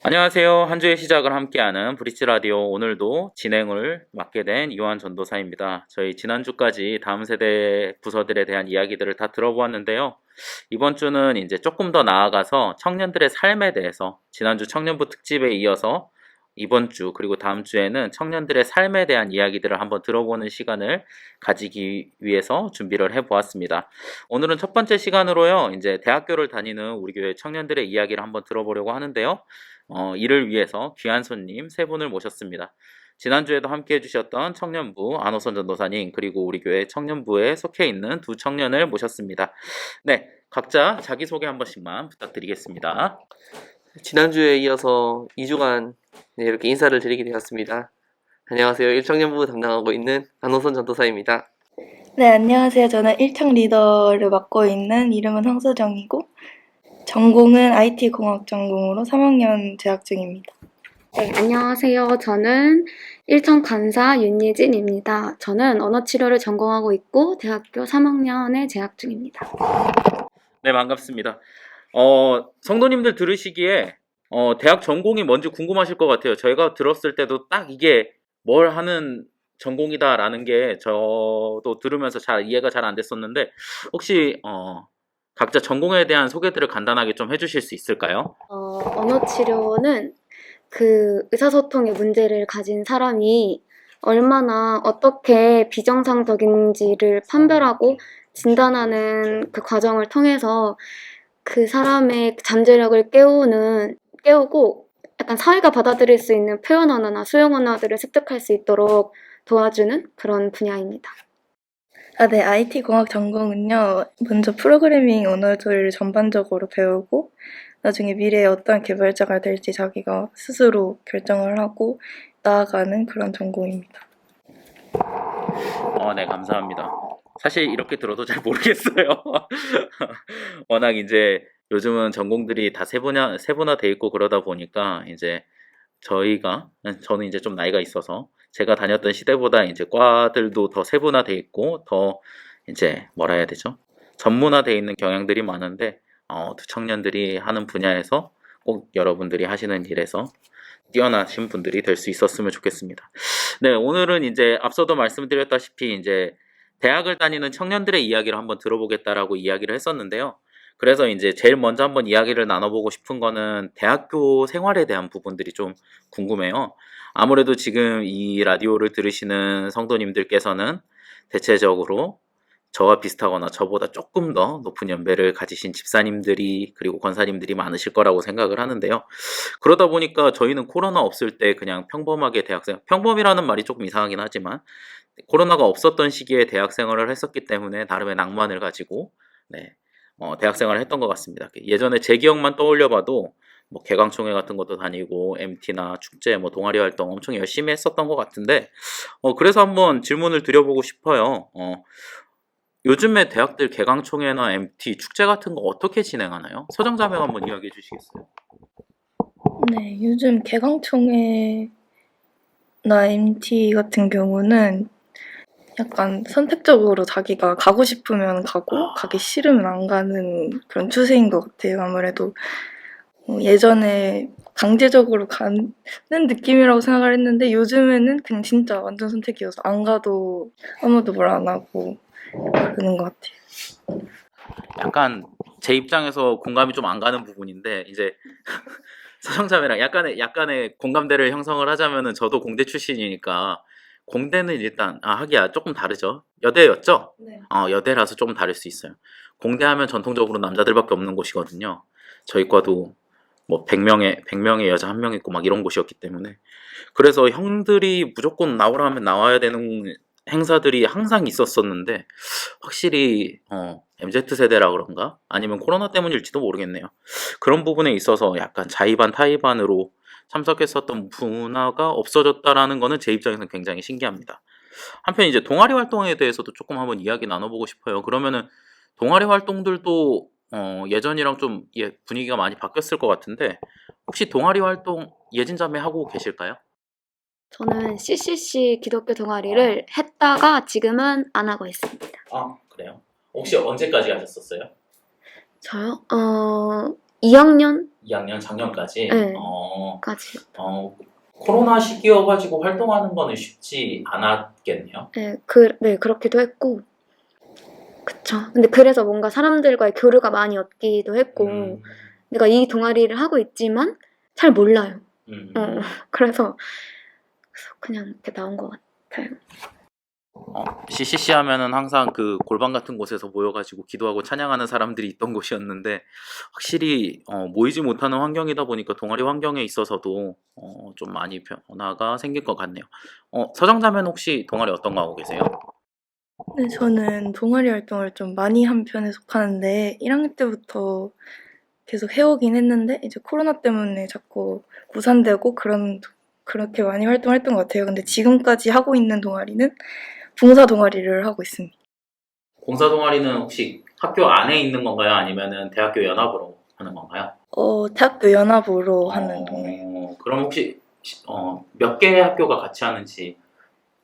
안녕하세요. 한 주의 시작을 함께하는 브릿지 라디오 오늘도 진행을 맡게 된 이완 전도사입니다. 저희 지난주까지 다음 세대 부서들에 대한 이야기들을 다 들어보았는데요. 이번 주는 이제 조금 더 나아가서 청년들의 삶에 대해서 지난주 청년부 특집에 이어서 이번 주 그리고 다음 주에는 청년들의 삶에 대한 이야기들을 한번 들어보는 시간을 가지기 위해서 준비를 해보았습니다. 오늘은 첫 번째 시간으로요, 이제 대학교를 다니는 우리 교회 청년들의 이야기를 한번 들어보려고 하는데요. 이를 위해서 귀한 손님 세 분을 모셨습니다. 지난주에도 함께 해주셨던 청년부 안호선 전도사님 그리고 우리 교회 청년부에 속해 있는 두 청년을 모셨습니다. 네, 각자 자기소개 한 번씩만 부탁드리겠습니다. 지난주에 이어서 2주간 이렇게 인사를 드리게 되었습니다. 안녕하세요. 1청년부 담당하고 있는 안호선 전도사입니다. 네, 안녕하세요. 저는 1청 리더를 맡고 있는 이름은 황수정이고 전공은 IT 공학 전공으로 3학년 재학 중입니다. 네, 안녕하세요. 저는 1청 간사 윤예진입니다. 저는 언어치료를 전공하고 있고 대학교 3학년에 재학 중입니다. 네, 반갑습니다. 성도님들 들으시기에 대학 전공이 뭔지 궁금하실 것 같아요. 저희가 들었을 때도 딱 이게 뭘 하는 전공이다라는 게 저도 들으면서 잘 이해가 잘 안 됐었는데 혹시 각자 전공에 대한 소개들을 간단하게 좀 해주실 수 있을까요? 언어치료는 그 의사소통의 문제를 가진 사람이 얼마나 어떻게 비정상적인지를 판별하고 진단하는 그 과정을 통해서 그 사람의 잠재력을 깨우고 약간 사회가 받아들일 수 있는 표현 언어나 수용 언어들을 습득할 수 있도록 도와주는 그런 분야입니다. 네, IT 공학 전공은요. 먼저 프로그래밍 언어들을 전반적으로 배우고 나중에 미래에 어떤 개발자가 될지 자기가 스스로 결정을 하고 나아가는 그런 전공입니다. 네, 감사합니다. 사실 이렇게 들어도 잘 모르겠어요. 워낙 이제 요즘은 전공들이 다 세분화돼 있고 그러다 보니까 이제 저는 이제 좀 나이가 있어서 제가 다녔던 시대보다 이제 과들도 더 세분화돼 있고 더 이제 뭐라 해야 되죠? 전문화돼 있는 경향들이 많은데 두 청년들이 하는 분야에서 꼭 여러분들이 하시는 일에서 뛰어나신 분들이 될 수 있었으면 좋겠습니다. 네, 오늘은 이제 앞서도 말씀드렸다시피 이제 대학을 다니는 청년들의 이야기를 한번 들어보겠다라고 이야기를 했었는데요. 그래서 이제 제일 먼저 한번 이야기를 나눠보고 싶은 거는 대학교 생활에 대한 부분들이 좀 궁금해요. 아무래도 지금 이 라디오를 들으시는 성도님들께서는 대체적으로 저와 비슷하거나 저보다 조금 더 높은 연배를 가지신 집사님들이 그리고 권사님들이 많으실 거라고 생각을 하는데요. 그러다 보니까 저희는 코로나 없을 때 그냥 평범하게 평범이라는 말이 조금 이상하긴 하지만 코로나가 없었던 시기에 대학 생활을 했었기 때문에 나름의 낭만을 가지고 네, 대학 생활을 했던 것 같습니다. 예전에 제 기억만 떠올려봐도 뭐 개강총회 같은 것도 다니고 MT나 축제, 뭐 동아리 활동 엄청 열심히 했었던 것 같은데 그래서 한번 질문을 드려보고 싶어요. 요즘에 대학들 개강총회나 MT, 축제 같은 거 어떻게 진행하나요? 서정자명 한번 이야기해 주시겠어요? 네, 요즘 개강총회나 MT 같은 경우는 약간 선택적으로 자기가 가고 싶으면 가고 가기 싫으면 안 가는 그런 추세인 것 같아요. 아무래도 예전에 강제적으로 가는 느낌이라고 생각을 했는데 요즘에는 그냥 진짜 완전 선택이어서 안 가도 아무도 뭘 안 하고 그러는 것 같아요. 약간 제 입장에서 공감이 좀 안 가는 부분인데 이제 서정자매랑 약간의 공감대를 형성을 하자면은 저도 공대 출신이니까 공대는 일단 하기야 조금 다르죠. 여대였죠? 네. 여대라서 조금 다를 수 있어요. 공대 하면 전통적으로 남자들밖에 없는 곳이거든요. 저희 과도 뭐 100명의 여자 한 명 있고 막 이런 곳이었기 때문에 그래서 형들이 무조건 나오라 하면 나와야 되는 행사들이 항상 있었었는데 확실히 MZ세대라 그런가? 아니면 코로나 때문일지도 모르겠네요. 그런 부분에 있어서 약간 자의반 타의반으로 참석했었던 문화가 없어졌다라는 거는 제 입장에서는 굉장히 신기합니다. 한편 이제 동아리 활동에 대해서도 조금 한번 이야기 나눠보고 싶어요. 그러면은 동아리 활동들도 예전이랑 좀 분위기가 많이 바뀌었을 것 같은데 혹시 동아리 활동 예진 자매 하고 계실까요? 저는 CCC 기독교 동아리를 했다가 지금은 안 하고 있습니다. 그래요? 혹시 언제까지 하셨었어요? 저요? 2학년까지. 2학년 작년까지. 네. 어, 코로나 시기여가지고 활동하는 거는 쉽지 않았겠네요. 네, 그렇기도 했고. 그쵸. 근데 그래서 뭔가 사람들과의 교류가 많이 없기도 했고, 음, 내가 이 동아리를 하고 있지만 잘 몰라요. 음. 그래서 그냥 이렇게 나온 것 같아요. CCC 하면은 항상 그 골방 같은 곳에서 모여가지고 기도하고 찬양하는 사람들이 있던 곳이었는데 확실히 모이지 못하는 환경이다 보니까 동아리 환경에 있어서도 좀 많이 변화가 생길 것 같네요. 서정자매는 혹시 동아리 어떤 거 하고 계세요? 네, 저는 동아리 활동을 좀 많이 한 편에 속하는데 1학년 때부터 계속 해오긴 했는데 이제 코로나 때문에 자꾸 무산되고 그렇게 많이 활동했던 것 같아요. 근데 지금까지 하고 있는 동아리는 봉사 동아리를 하고 있습니다. 봉사 동아리는 혹시 학교 안에 있는 건가요? 아니면은 대학교 연합으로 하는 건가요? 대학교 연합으로 하는 동아리. 그럼 혹시 몇 개의 학교가 같이 하는지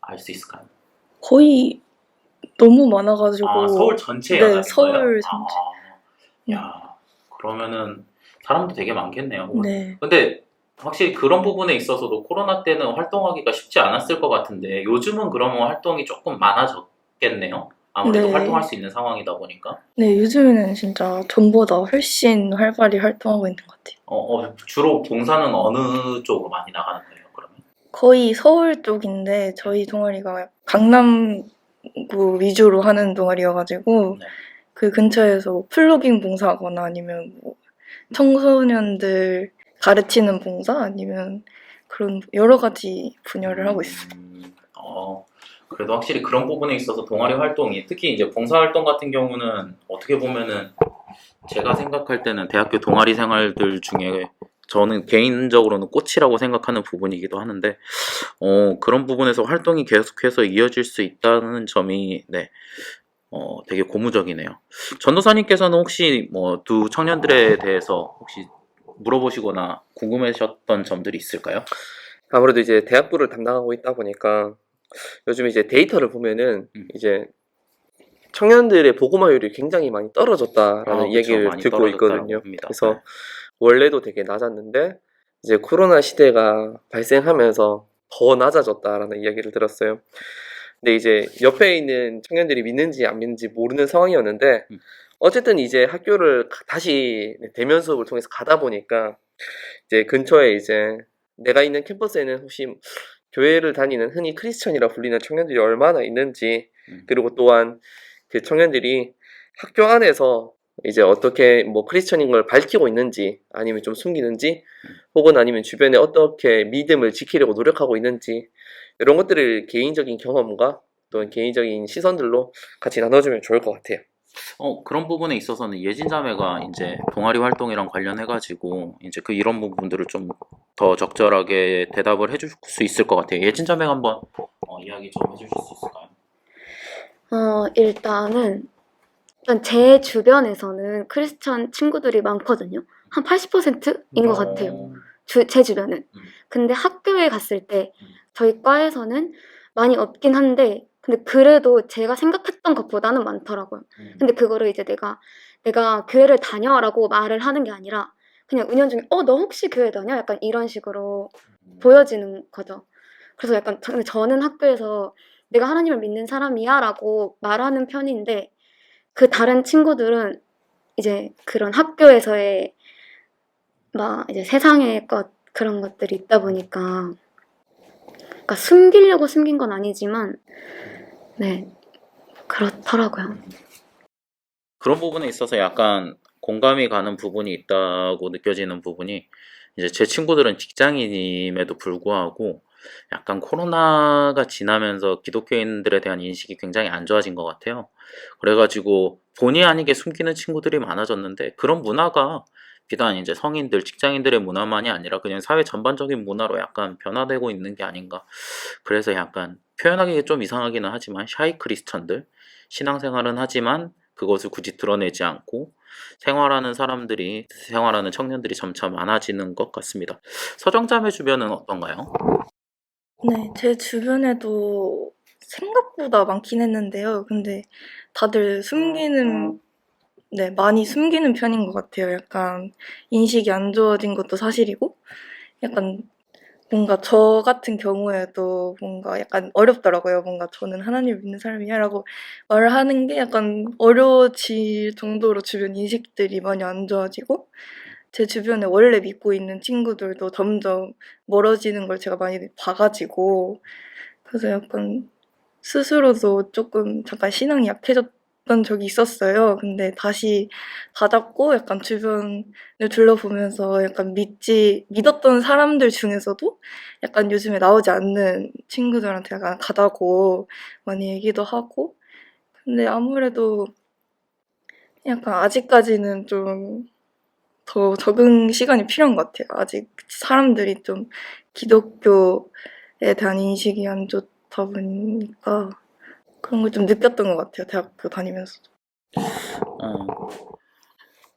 알 수 있을까요? 거의 너무 많아가지고. 서울 전체 네, 연합인 서울 거예요? 전체. 야, 그러면은 사람도 되게 많겠네요. 네. 근데 확실히 그런 부분에 있어서도 코로나 때는 활동하기가 쉽지 않았을 것 같은데 요즘은 그러면 활동이 조금 많아졌겠네요. 아무래도 네. 활동할 수 있는 상황이다 보니까. 네, 요즘에는 진짜 전보다 훨씬 활발히 활동하고 있는 것 같아요. 주로 봉사는 어느 쪽으로 많이 나가는 거예요, 그러면? 거의 서울 쪽인데 저희 동아리가 강남구 위주로 하는 동아리여가지고 네. 그 근처에서 뭐 플로깅 봉사하거나 아니면 뭐 청소년들 가르치는 봉사 아니면 그런 여러 가지 분야를 하고 있어요. 그래도 확실히 그런 부분에 있어서 동아리 활동이 특히 이제 봉사 활동 같은 경우는 어떻게 보면은 제가 생각할 때는 대학교 동아리 생활들 중에 저는 개인적으로는 꽃이라고 생각하는 부분이기도 하는데 그런 부분에서 활동이 계속해서 이어질 수 있다는 점이 네, 되게 고무적이네요. 전도사님께서는 혹시 뭐 두 청년들에 대해서 혹시 물어보시거나 궁금하셨던 점들이 있을까요? 아무래도 이제 대학부를 담당하고 있다 보니까 요즘 이제 데이터를 보면은 이제 청년들의 보고마율이 굉장히 많이 떨어졌다라는 그쵸. 이야기를 많이 듣고 떨어졌다고 있거든요. 합니다. 그래서 원래도 되게 낮았는데 이제 코로나 시대가 발생하면서 더 낮아졌다라는 이야기를 들었어요. 근데 이제 옆에 있는 청년들이 믿는지 안 믿는지 모르는 상황이었는데 어쨌든 이제 학교를 다시 대면 수업을 통해서 가다 보니까 이제 근처에 이제 내가 있는 캠퍼스에는 혹시 교회를 다니는 흔히 크리스천이라 불리는 청년들이 얼마나 있는지 그리고 또한 그 청년들이 학교 안에서 이제 어떻게 뭐 크리스천인 걸 밝히고 있는지 아니면 좀 숨기는지 혹은 아니면 주변에 어떻게 믿음을 지키려고 노력하고 있는지 이런 것들을 개인적인 경험과 또는 개인적인 시선들로 같이 나눠주면 좋을 것 같아요. 그런 부분에 있어서는 예진 자매가 이제 동아리 활동이랑 관련해가지고 이제 이런 부분들을 좀 더 적절하게 대답을 해줄 수 있을 것 같아요. 예진 자매가 한번 이야기 좀 해주실 수 있을까요? 일단 제 주변에서는 크리스천 친구들이 많거든요. 한 80%인 것 같아요. 제 주변은. 근데 학교에 갔을 때 저희 과에서는 많이 없긴 한데 근데 그래도 제가 생각했던 것보다는 많더라고요. 근데 그거를 이제 내가 교회를 다녀라고 말을 하는 게 아니라 그냥 은연중에 너 혹시 교회 다녀? 약간 이런 식으로 보여지는 거죠. 그래서 약간 저는 학교에서 내가 하나님을 믿는 사람이야 라고 말하는 편인데 그 다른 친구들은 이제 그런 학교에서의 막 이제 세상의 그런 것들이 있다 보니까 그러니까 숨기려고 숨긴 건 아니지만 네 그렇더라고요. 그런 부분에 있어서 약간 공감이 가는 부분이 있다고 느껴지는 부분이 이제 제 친구들은 직장인임에도 불구하고 약간 코로나가 지나면서 기독교인들에 대한 인식이 굉장히 안 좋아진 것 같아요. 그래가지고 본의 아니게 숨기는 친구들이 많아졌는데 그런 문화가 비단 이제 성인들, 직장인들의 문화만이 아니라 그냥 사회 전반적인 문화로 약간 변화되고 있는 게 아닌가. 그래서 약간 표현하기 좀 이상하기는 하지만 샤이 크리스천들, 신앙생활은 하지만 그것을 굳이 드러내지 않고 생활하는 청년들이 점차 많아지는 것 같습니다. 서정자매 주변은 어떤가요? 네, 제 주변에도 생각보다 많긴 했는데요. 근데 다들 숨기는 네, 많이 숨기는 편인 것 같아요. 약간 인식이 안 좋아진 것도 사실이고, 약간 뭔가 저 같은 경우에도 뭔가 약간 어렵더라고요. 뭔가 저는 하나님 믿는 사람이야라고 말을 하는 게 약간 어려워질 정도로 주변 인식들이 많이 안 좋아지고, 제 주변에 원래 믿고 있는 친구들도 점점 멀어지는 걸 제가 많이 봐가지고, 그래서 약간 스스로도 조금 잠깐 신앙이 약해졌던 적이 있었어요. 근데 다시 다잡고 약간 주변을 둘러보면서 약간 믿었던 사람들 중에서도 약간 요즘에 나오지 않는 친구들한테 약간 가다고 많이 얘기도 하고, 근데 아무래도 약간 아직까지는 좀 더 적응 시간이 필요한 것 같아요. 아직 사람들이 좀 기독교에 대한 인식이 안 좋다 보니까 그런 걸 좀 느꼈던 것 같아요. 대학교 다니면서. 어,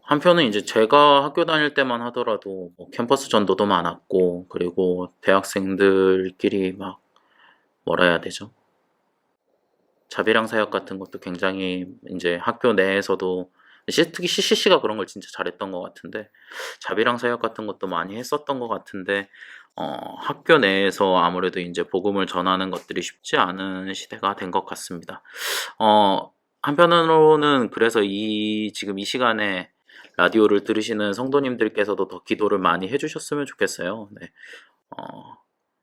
한편은 이제 제가 학교 다닐 때만 하더라도 뭐 캠퍼스 전도도 많았고, 그리고 대학생들끼리 막 뭐라 해야 되죠? 자비랑 사역 같은 것도 굉장히 이제 학교 내에서도 특히 CCC가 그런 걸 진짜 잘했던 것 같은데, 자비랑 사역 같은 것도 많이 했었던 것 같은데, 학교 내에서 아무래도 이제 복음을 전하는 것들이 쉽지 않은 시대가 된 것 같습니다. 한편으로는 그래서 지금 이 시간에 라디오를 들으시는 성도님들께서도 더 기도를 많이 해주셨으면 좋겠어요. 네.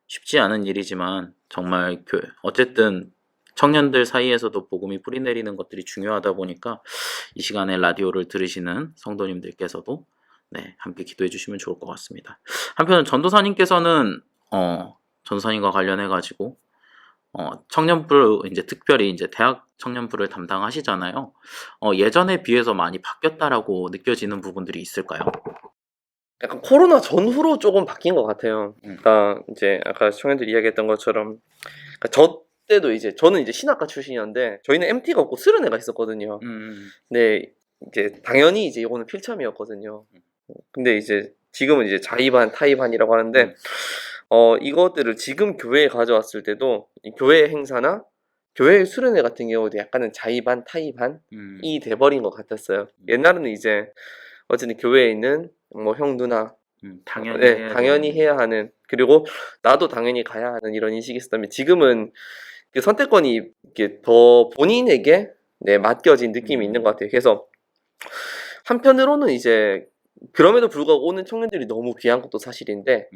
쉽지 않은 일이지만 정말 어쨌든 청년들 사이에서도 복음이 뿌리내리는 것들이 중요하다 보니까 이 시간에 라디오를 들으시는 성도님들께서도 네, 함께 기도해 주시면 좋을 것 같습니다. 한편 전도사님께서는 전도사님과 관련해 가지고 청년부 이제 특별히 이제 대학 청년부를 담당하시잖아요. 예전에 비해서 많이 바뀌었다라고 느껴지는 부분들이 있을까요? 약간 코로나 전후로 조금 바뀐 것 같아요. 음. 그러니까 이제 아까 청년들이 이야기했던 것처럼, 그러니까 저 때도 이제 저는 이제 신학과 출신이었는데 저희는 MT가 없고 수련회가 있었거든요. 근데 이제 당연히 이제 이거는 필참이었거든요. 근데 이제 지금은 이제 자의반, 타의반이라고 하는데 이것들을 지금 교회에 가져왔을 때도 이 교회 행사나 교회 수련회 같은 경우도 약간은 자의반, 타의반이 돼버린 것 같았어요. 옛날에는 이제 어쨌든 교회에 있는 뭐 형 누나 당연히 네, 해야 당연히 되는. 해야 하는, 그리고 나도 당연히 가야 하는 이런 인식이 있었다면 지금은 그 선택권이 이렇게 더 본인에게 네, 맡겨진 느낌이 있는 것 같아요. 그래서 한편으로는 이제 그럼에도 불구하고 오는 청년들이 너무 귀한 것도 사실인데,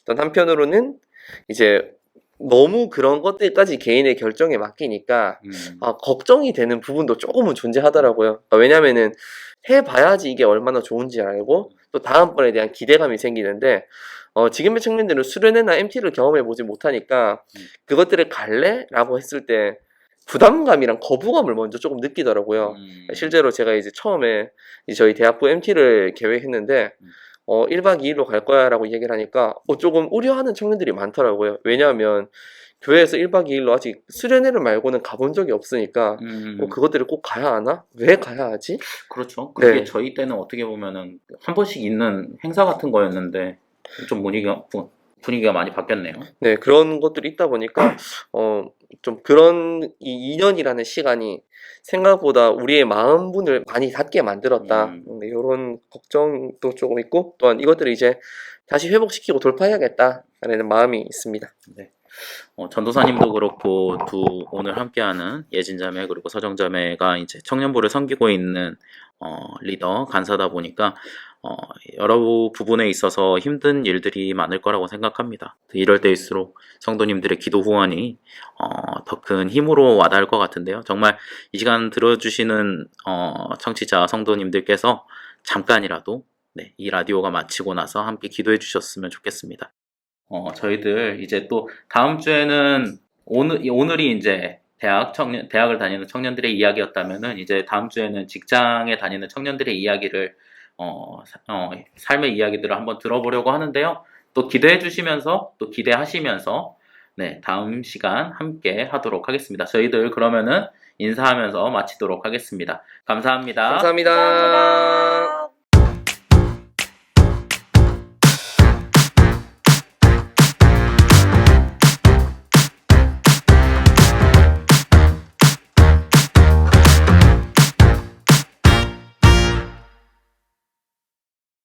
또 한편으로는 이제 너무 그런 것들까지 개인의 결정에 맡기니까 걱정이 되는 부분도 조금은 존재하더라고요. 그러니까 왜냐면은 해봐야지 이게 얼마나 좋은지 알고 또 다음번에 대한 기대감이 생기는데, 지금의 청년들은 수련회나 MT를 경험해보지 못하니까 그것들을 갈래? 라고 했을 때 부담감이랑 거부감을 먼저 조금 느끼더라고요. 실제로 제가 이제 처음에 이제 저희 대학부 MT를 계획했는데 1박 2일로 갈 거야 라고 얘기를 하니까 조금 우려하는 청년들이 많더라고요. 왜냐하면 교회에서 1박 2일로 아직 수련회를 말고는 가본 적이 없으니까 그것들을 꼭 가야 하나? 왜 가야 하지? 그렇죠. 그게 네. 저희 때는 어떻게 보면은 한 번씩 있는 행사 같은 거였는데 좀 분위기가 많이 바뀌었네요. 네, 그런 것들이 있다 보니까 좀 그런 이 2년이라는 시간이 생각보다 우리의 마음문을 많이 닫게 만들었다. 네, 이런 걱정도 조금 있고, 또한 이것들을 이제 다시 회복시키고 돌파해야겠다라는 마음이 있습니다. 네. 전도사님도 그렇고 오늘 함께하는 예진자매 그리고 서정자매가 이제 청년부를 섬기고 있는 리더 간사다 보니까 여러 부분에 있어서 힘든 일들이 많을 거라고 생각합니다. 이럴 때일수록 성도님들의 기도 후원이 더 큰 힘으로 와닿을 것 같은데요. 정말 이 시간 들어주시는 청취자 성도님들께서 잠깐이라도 네, 이 라디오가 마치고 나서 함께 기도해 주셨으면 좋겠습니다. 저희들 이제 또 다음 주에는 오늘이 이제 대학을 다니는 청년들의 이야기였다면은 이제 다음 주에는 직장에 다니는 청년들의 이야기를 삶의 이야기들을 한번 들어보려고 하는데요. 또 기대해 주시면서 또 기대하시면서 네, 다음 시간 함께 하도록 하겠습니다. 저희들 그러면은 인사하면서 마치도록 하겠습니다. 감사합니다. 감사합니다. 감사합니다.